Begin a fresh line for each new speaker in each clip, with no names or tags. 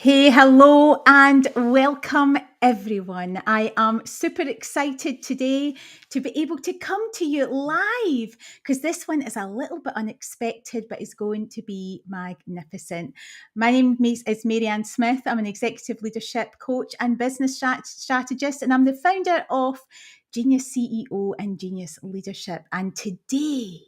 Hey, hello, and welcome everyone. I am super excited today to be able to come to you live because this one is a little bit unexpected, but is going to be magnificent. My name is Marianne Smith. I'm an executive leadership coach and business strategist, and I'm the founder of Genius CEO and Genius Leadership. And today,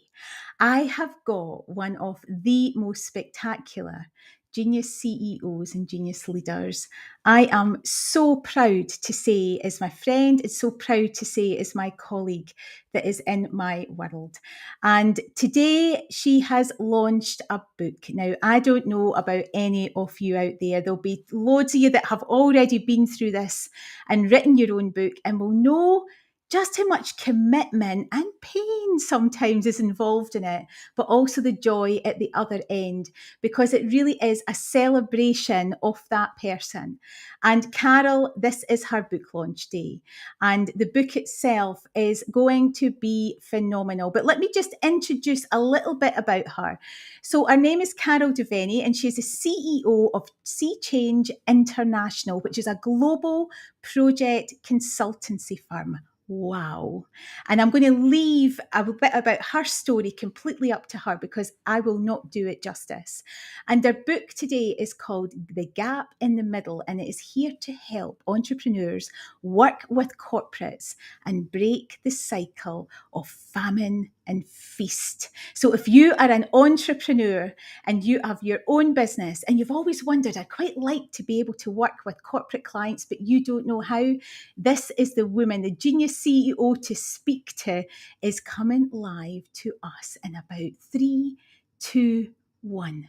I have got one of the most spectacular genius CEOs and genius leaders. I am so proud to say is my friend, is so proud to say is my colleague that is in my world. And today she has launched a book. Now, I don't know about any of you out there. There'll be loads of you that have already been through this and written your own book and will know just how much commitment and pain sometimes is involved in it, but also the joy at the other end, because it really is a celebration of that person. And Carol, this is her book launch day, and the book itself is going to be phenomenal. But let me just introduce a little bit about her. So her name is Carol Deveney, and she's the CEO of Sea Change International, which is a global project consultancy firm. Wow. And I'm going to leave a bit about her story completely up to her because I will not do it justice. And her book today is called The Gap in the Middle, and it is here to help entrepreneurs work with corporates and break the cycle of famine and feast. So if you are an entrepreneur and you have your own business and you've always wondered, I'd quite like to be able to work with corporate clients, but you don't know how, this is the woman, the genius CEO to speak to, is coming live to us in about 3, 2, 1.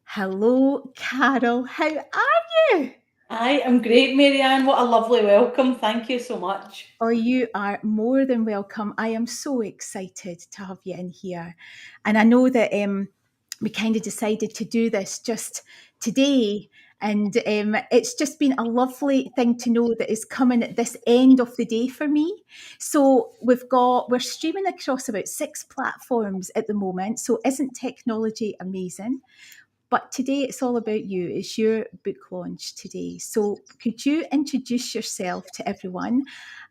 Hello, Carol. How are you?
I am great, Marianne. What a lovely welcome. Thank you so much.
Oh, you are more than welcome. I am so excited to have you in here. And I know that we kind of decided to do this just today. And it's just been a lovely thing to know that is coming at this end of the day for me. So we're streaming across about 6 platforms at the moment. So isn't technology amazing? But today it's all about you. It's your book launch today. So could you introduce yourself to everyone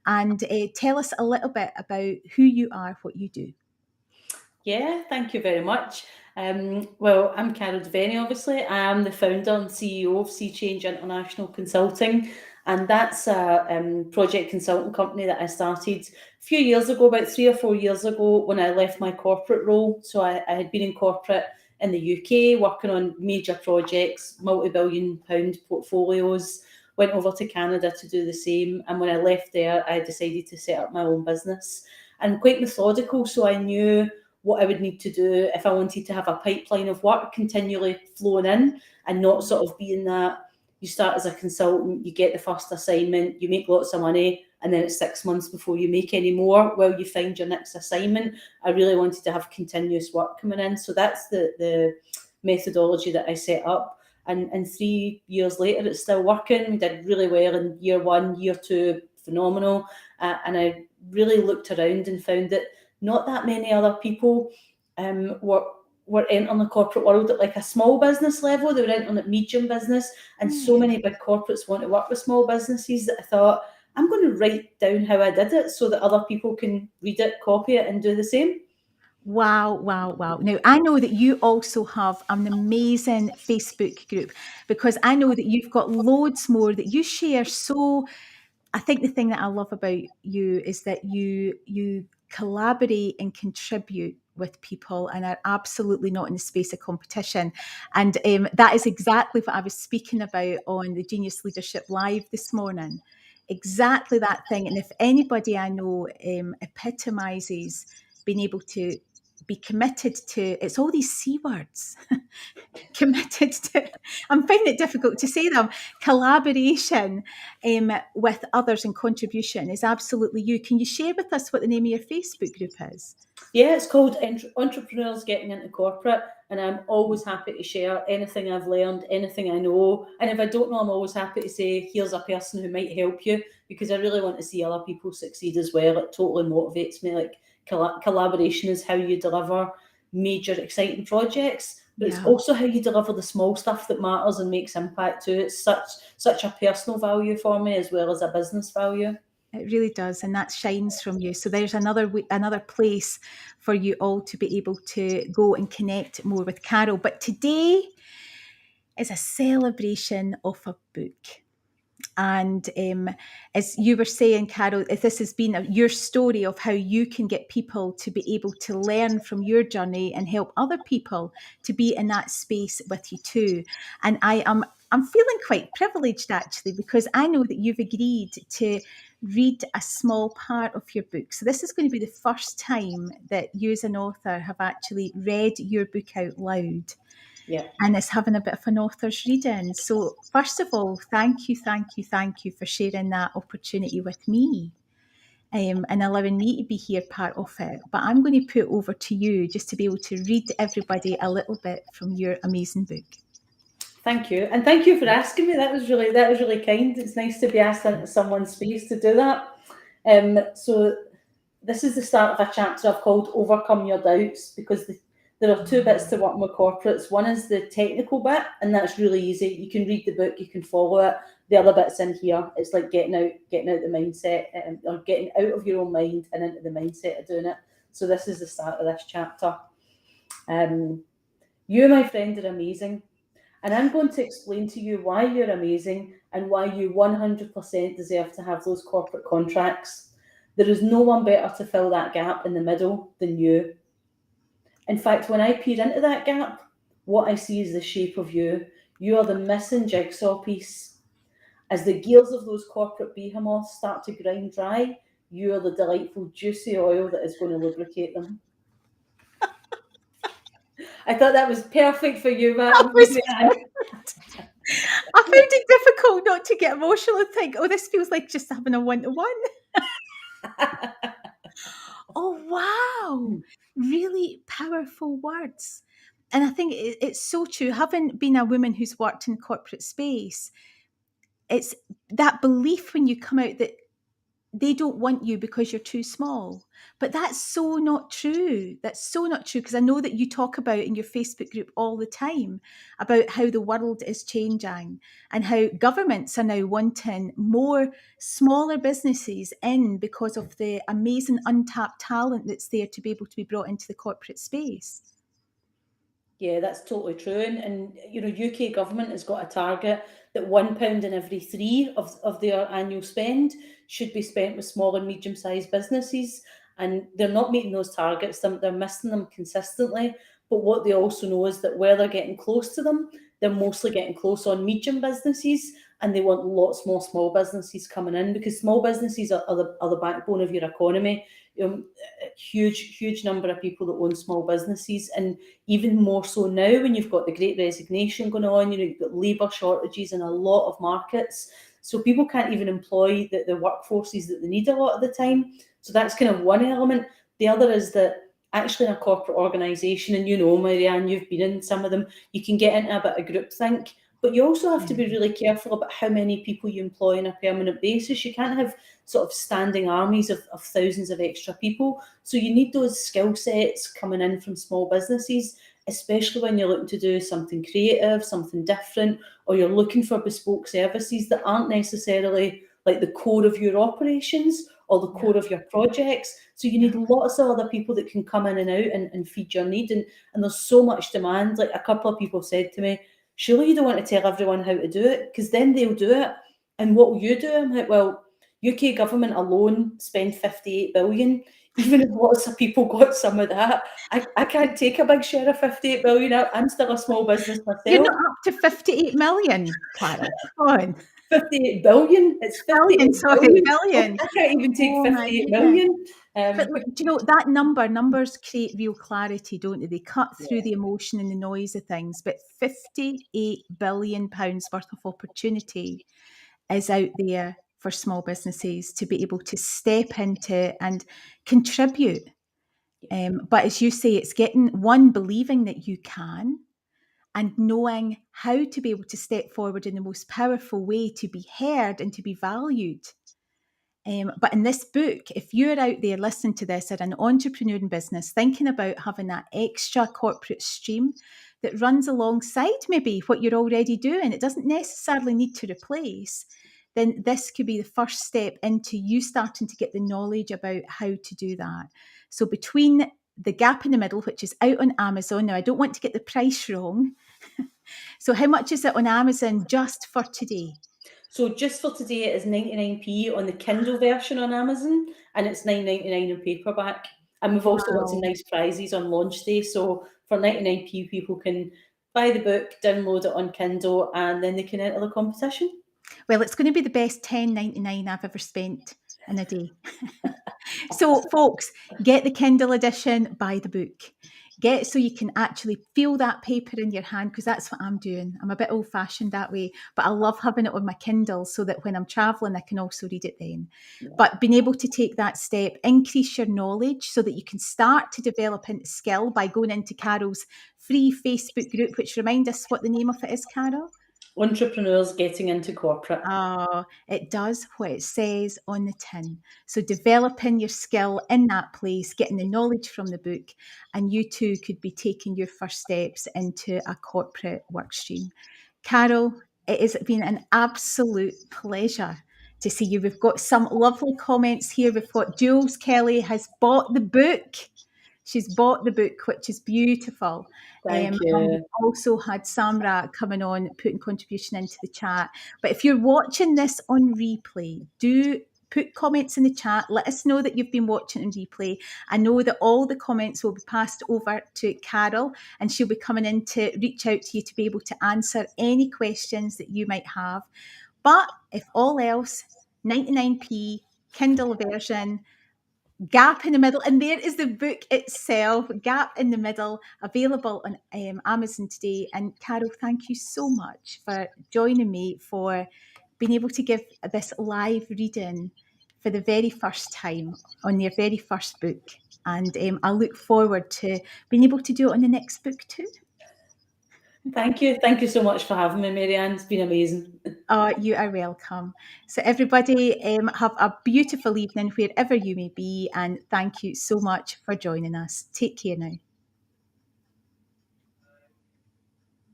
and tell us a little bit about who you are, what you do?
Yeah, thank you very much. Well, I'm Carol Deveney, obviously. I am the founder and CEO of Sea Change International Consulting, and that's a project consulting company that I started a few years ago, about 3 or 4 years ago, when I left my corporate role. So I had been in corporate in the UK, working on major projects, multi-billion pound portfolios, went over to Canada to do the same. And when I left there, I decided to set up my own business. And quite methodical, so I knew what I would need to do if I wanted to have a pipeline of work continually flowing in and not sort of being that you start as a consultant, you get the first assignment, you make lots of money, and then it's 6 months before you make any more while you find your next assignment. I really wanted to have continuous work coming in. So that's the methodology that I set up. And 3 years later, it's still working. We did really well in year 1, year 2, phenomenal. And I really looked around and found that not that many other people were entering the corporate world at like a small business level. They were entering at medium business, and so
Yeah.
many big corporates want to work with small businesses that I thought, I'm going to write down how I did it so that other people can read it, copy it, and do the same.
Wow, wow, wow. Now, I know that you also have an amazing Facebook group because I know that you've got loads more that you share. So I think the thing that I love about you is that you collaborate and contribute with people and are absolutely not in the space of competition. And that is exactly what I was speaking about on the Genius Leadership Live this morning. Exactly that thing. And if anybody I know epitomizes being able to be committed to, it's all these C words, committed to, I'm finding it difficult to say them, collaboration with others and contribution is absolutely you. Can you share with us what the name of your Facebook group is?
Yeah, it's called Entrepreneurs Getting into Corporate, and I'm always happy to share anything I've learned, anything I know. And if I don't know, I'm always happy to say, here's a person who might help you, because I really want to see other people succeed as well. It totally motivates me. Like collaboration is how you deliver major, exciting projects. but it's
Yeah.
also how you deliver the small stuff that matters and makes impact too. It's such a personal value for me as well as a business value.
It really does, and that shines from you. So there's another place for you all to be able to go and connect more with Carol. But today is a celebration of a book. And as you were saying, Carol, if this has been your story of how you can get people to be able to learn from your journey and help other people to be in that space with you too. And I'm feeling quite privileged actually, because I know that you've agreed to read a small part of your book. So this is going to be the first time that you as an author have actually read your book out loud,
Yeah.
and it's having a bit of an author's reading. So first of all, thank you for sharing that opportunity with me, and allowing me to be here part of it. But I'm going to put over to you just to be able to read to everybody a little bit from your amazing book.
Thank you, and thank you for asking me. That was really kind. It's nice to be asked into someone's space to do that. So this is the start of a chapter I've called "Overcome Your Doubts," because there are two bits to working with corporates. One is the technical bit, and that's really easy. You can read the book, you can follow it. The other bit's in here. It's like getting out the mindset, or getting out of your own mind and into the mindset of doing it. So this is the start of this chapter. You, my friend, are amazing. And I'm going to explain to you why you're amazing and why you 100% deserve to have those corporate contracts. There is no one better to fill that gap in the middle than you. In fact, when I peer into that gap, what I see is the shape of you. You are the missing jigsaw piece. As the gears of those corporate behemoths start to grind dry, you are the delightful, juicy oil that is going to lubricate them. I thought that was perfect for you,
That
Matt.
was I found it difficult not to get emotional and think, oh, this feels like just having a one-to-one. Oh, wow. Really powerful words. And I think it's so true. Having been a woman who's worked in corporate space, it's that belief when you come out that they don't want you because you're too small. But that's so not true. That's so not true, because I know that you talk about in your Facebook group all the time about how the world is changing and how governments are now wanting more smaller businesses in because of the amazing untapped talent that's there to be able to be brought into the corporate space.
Yeah, that's totally true. And UK government has got a target that £1 in every three of their annual spend should be spent with small and medium-sized businesses. And they're not meeting those targets, they're missing them consistently. But what they also know is that where they're getting close to them, they're mostly getting close on medium businesses, and they want lots more small businesses coming in, because small businesses are the backbone of your economy. A huge number of people that own small businesses, and even more so now when you've got the great resignation going on, you've got labour shortages in a lot of markets. So people can't even employ the workforces that they need a lot of the time. So that's kind of one element. The other is that actually in a corporate organisation, and Marianne, you've been in some of them, you can get into a bit of groupthink, but you also have to be really careful about how many people you employ on a permanent basis. You can't have sort of standing armies of thousands of extra people. So you need those skill sets coming in from small businesses, especially when you're looking to do something creative, something different, or you're looking for bespoke services that aren't necessarily like the core of your operations or the core of your projects. So you need lots of other people that can come in and out and feed your need. And there's so much demand. Like a couple of people said to me, surely you don't want to tell everyone how to do it, because then they'll do it. And what will you do? I'm like, well, UK government alone spend 58 billion. Even if lots of people got some of that, I can't take a big share of 58 billion. I'm still a small business
You're
myself.
not up to 58 million, Carol. Come on.
58 billion. It's 58
Billion, sorry,
billion.
billion.
I can't even take
Oh my
58
goodness.
million.
But look, do you know that numbers create real clarity, don't they? They cut through the emotion and the noise of things. But £58 billion worth of opportunity is out there for small businesses to be able to step into and contribute. But as you say, it's getting believing that you can, and knowing how to be able to step forward in the most powerful way to be heard and to be valued. But in this book, if you're out there listening to this, at an entrepreneur in business, thinking about having that extra corporate stream that runs alongside maybe what you're already doing. It doesn't necessarily need to replace. Then this could be the first step into you starting to get the knowledge about how to do that. So between the Gap in the Middle, which is out on Amazon. Now, I don't want to get the price wrong. So how much is it on Amazon just for today?
So just for today, it is 99p on the Kindle version on Amazon, and it's 9.99 in paperback. And we've also got some
Wow.
nice prizes on launch day. So for 99p, people can buy the book, download it on Kindle, and then they can enter the competition.
Well, it's going to be the best $10.99 I've ever spent in a day. So, folks, get the Kindle edition, buy the book. Get so you can actually feel that paper in your hand, because that's what I'm doing. I'm a bit old fashioned that way, but I love having it on my Kindle so that when I'm traveling, I can also read it then. But being able to take that step, increase your knowledge so that you can start to develop into skill by going into Carol's free Facebook group, which remind us what the name of it is, Carol?
Entrepreneurs getting into corporate.
Oh, it does what it says on the tin. So developing your skill in that place, getting the knowledge from the book, and you too could be taking your first steps into a corporate work stream. Carol, it has been an absolute pleasure to see you. We've got some lovely comments here. We've got Jules Kelly has bought the book. She's bought the book, which is beautiful.
Thank
And we've
you.
also had Samra coming on, putting contribution into the chat. But if you're watching this on replay, do put comments in the chat. Let us know that you've been watching in replay. I know that all the comments will be passed over to Carol, and she'll be coming in to reach out to you to be able to answer any questions that you might have. But if all else, 99p, Kindle version, Gap in the Middle, and there is the book itself, Gap in the Middle, available on Amazon today. And Carol, thank you so much for joining me, for being able to give this live reading for the very first time on your very first book. And I look forward to being able to do it on the next book too.
Thank you. Thank you so much for having me, Marianne. It's been amazing.
Oh, you are welcome. So, everybody, have a beautiful evening wherever you may be. And thank you so much for joining us. Take care now.